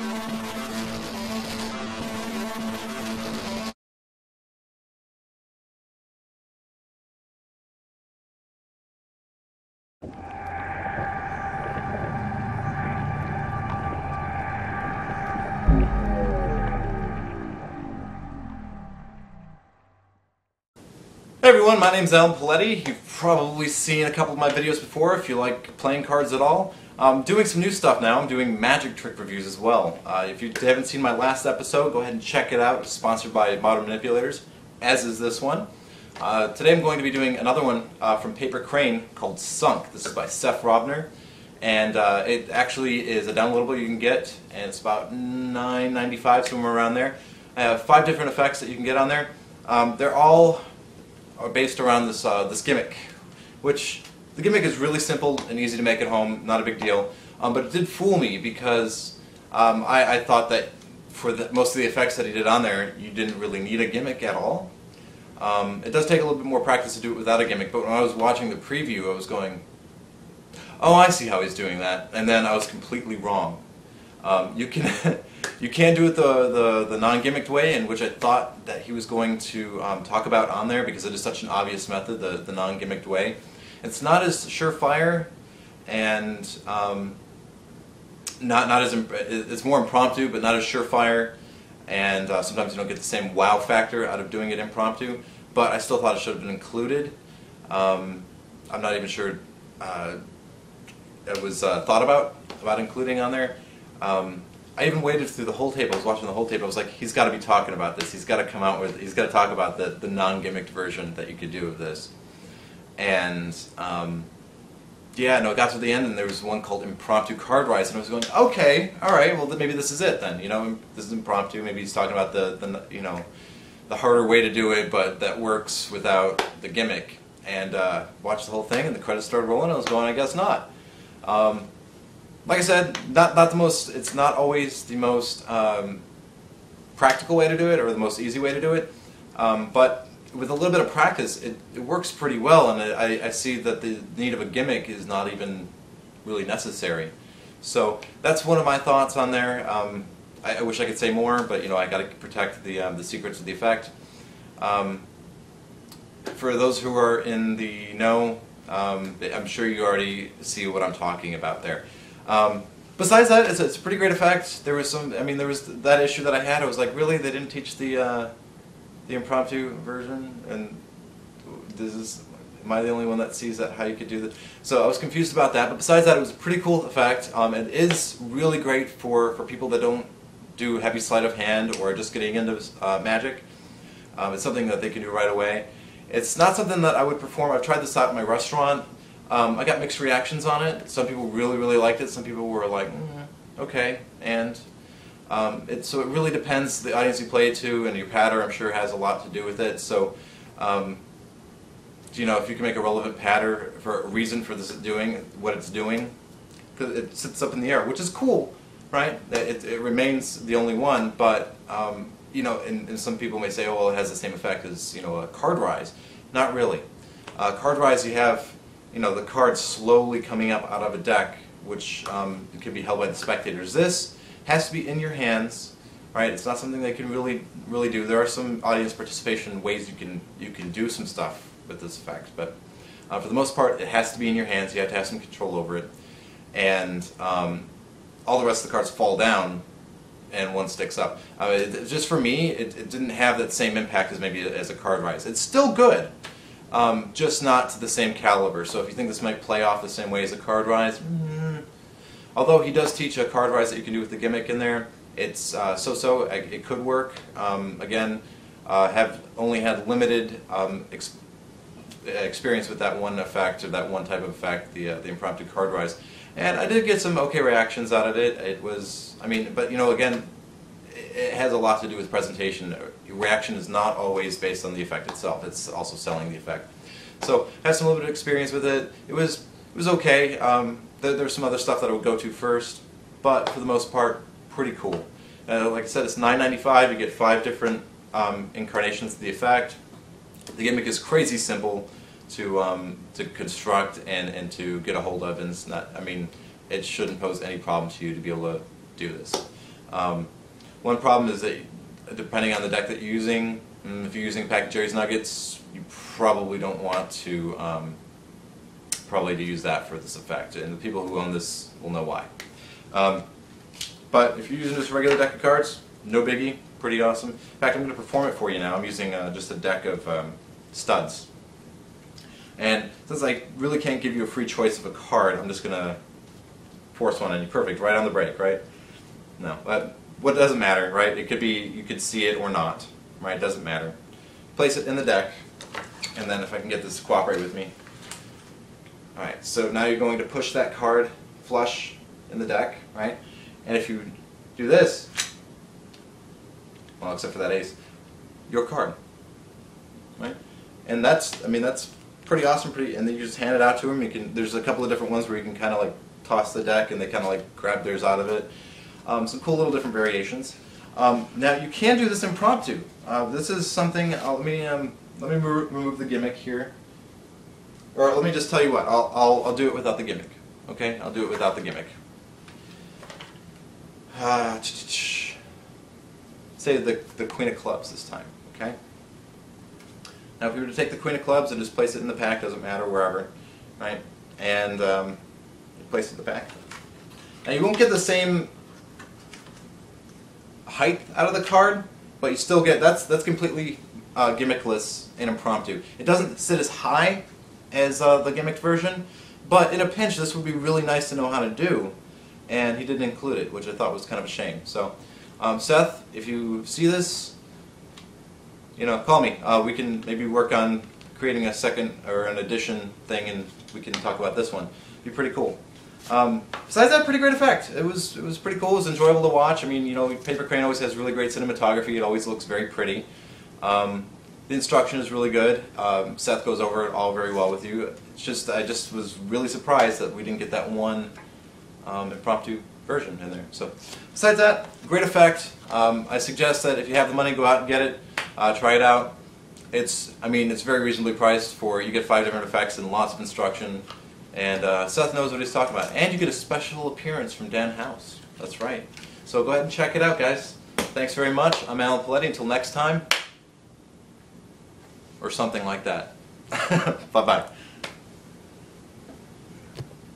Hey everyone, my name's Alan Paletti. You've probably seen a couple of my videos before if you like playing cards at all. I'm doing some new stuff now. I'm doing magic trick reviews as well. If you haven't seen my last episode, go ahead and check it out. It's sponsored by Modern Manipulators, as is this one. Today I'm going to be doing another one from Papercrane called Sunk. This is by Seth Rovner. And it actually is a downloadable you can get, and it's about $9.95, somewhere around there. I have 5 different effects that you can get on there. They're all based around this gimmick, which the gimmick is really simple and easy to make at home, not a big deal. But it did fool me because I thought that for most of the effects that he did on there, you didn't really need a gimmick at all. It does take a little bit more practice to do it without a gimmick, but when I was watching the preview, I was going, oh, I see how he's doing that, and then I was completely wrong. You can do it the non-gimmicked way, in which I thought that he was going to talk about on there, because it is such an obvious method, the non-gimmicked way. It's not as surefire, and it's more impromptu, but not as surefire, and sometimes you don't get the same wow factor out of doing it impromptu. But I still thought it should have been included. I'm not even sure it was thought about including on there. I even waited through the whole tape. I was watching the whole tape. I was like, he's got to be talking about this. He's got to come out with, he's got to talk about the non-gimmicked version that you could do of this. And yeah, no, it got to the end, and there was one called Impromptu Card Rise, and I was going, okay, all right, well maybe this is it then. You know, this is impromptu. Maybe he's talking about the harder way to do it, but that works without the gimmick. And watched the whole thing, and the credits started rolling. And I was going, I guess not. Like I said, not the most. It's not always the most practical way to do it, or the most easy way to do it. But with a little bit of practice, it works pretty well, and I see that the need of a gimmick is not even really necessary. So that's one of my thoughts on there. I wish I could say more, but you know, I got to protect the secrets of the effect. For those who are in the know, I'm sure you already see what I'm talking about there. Besides that, it's a pretty great effect. There was there was that issue that I had. I was like, really, they didn't teach the impromptu version, and am I the only one that sees that, how you could do that? So I was confused about that. But besides that, it was a pretty cool effect. It is really great for people that don't do heavy sleight of hand or just getting into magic. It's something that they can do right away. It's not something that I would perform. I've tried this out in my restaurant. I got mixed reactions on it. Some people really, really liked it. Some people were like, okay. And so it really depends the audience you play it to, and your patter, I'm sure, has a lot to do with it. So, you know, if you can make a relevant patter for a reason for this doing what it's doing, because it sits up in the air, which is cool, right? It remains the only one, but you know, and some people may say, oh, well, it has the same effect as, you know, a card rise. Not really. Card rise, you have, you know, the cards slowly coming up out of a deck, which can be held by the spectators. This has to be in your hands, right? It's not something they can really do. There are some audience participation ways you can do some stuff with this effect, but for the most part, it has to be in your hands. You have to have some control over it, and all the rest of the cards fall down, and one sticks up. Just for me, it didn't have that same impact as maybe as a card rise. It's still good. Just not to the same caliber. So if you think this might play off the same way as a card rise, although he does teach a card rise that you can do with the gimmick in there, it's so-so. It could work. Again, have only had limited experience with that one effect, or that one type of effect, the impromptu card rise, and I did get some okay reactions out of it. It was, but you know, again, it has a lot to do with presentation. Reaction is not always based on the effect itself. It's also selling the effect. So I had some limited experience with it. It was okay. There's some other stuff that I would go to first, but for the most part, pretty cool. Like I said, it's $9.95. You get 5 different incarnations of the effect. The gimmick is crazy simple to construct and to get a hold of, and it's not. It shouldn't pose any problem to you to be able to do this. One problem is that depending on the deck that you're using, if you're using packed Jerry's Nuggets, you probably don't want to to use that for this effect, and the people who own this will know why. But if you're using just a regular deck of cards, no biggie, pretty awesome. In fact, I'm going to perform it for you now. I'm using just a deck of studs. And since I really can't give you a free choice of a card, I'm just going to force one on you. Perfect, right on the break, right? No, but what doesn't matter, right? It could be, you could see it or not, right? It doesn't matter. Place it in the deck, and then if I can get this to cooperate with me. Alright, so now you're going to push that card flush in the deck, right? And if you do this, well, except for that ace, your card, right? And that's, I mean, that's pretty awesome. And then you just hand it out to them. You can. There's a couple of different ones where you can kind of like toss the deck, and they kind of like grab theirs out of it. Some cool little different variations. Now you can do this impromptu. This is something. Let me remove the gimmick here, or let me just tell you what. I'll do it without the gimmick. Okay, I'll do it without the gimmick. Say the Queen of Clubs this time. Okay. Now if we were to take the Queen of Clubs and just place it in the pack, doesn't matter, wherever, right? And you place it in the pack. Now you won't get the same height out of the card, but you still get, that's completely gimmickless and impromptu. It doesn't sit as high as the gimmicked version, but in a pinch this would be really nice to know how to do, and he didn't include it, which I thought was kind of a shame. So Seth, if you see this, you know, call me. We can maybe work on creating a second or an addition thing, and we can talk about this one. It'd be pretty cool. Besides that, pretty great effect. It was pretty cool. It was enjoyable to watch. I mean, you know, Papercrane always has really great cinematography. It always looks very pretty. The instruction is really good. Seth goes over it all very well with you. It's just, I just was really surprised that we didn't get that one impromptu version in there. So, besides that, great effect. I suggest that if you have the money, go out and get it. Try it out. I mean, it's very reasonably priced for, you get 5 different effects and lots of instruction. And Seth knows what he's talking about. And you get a special appearance from Dan House. That's right. So go ahead and check it out, guys. Thanks very much. I'm Alan Paletti. Until next time. Or something like that. Bye-bye.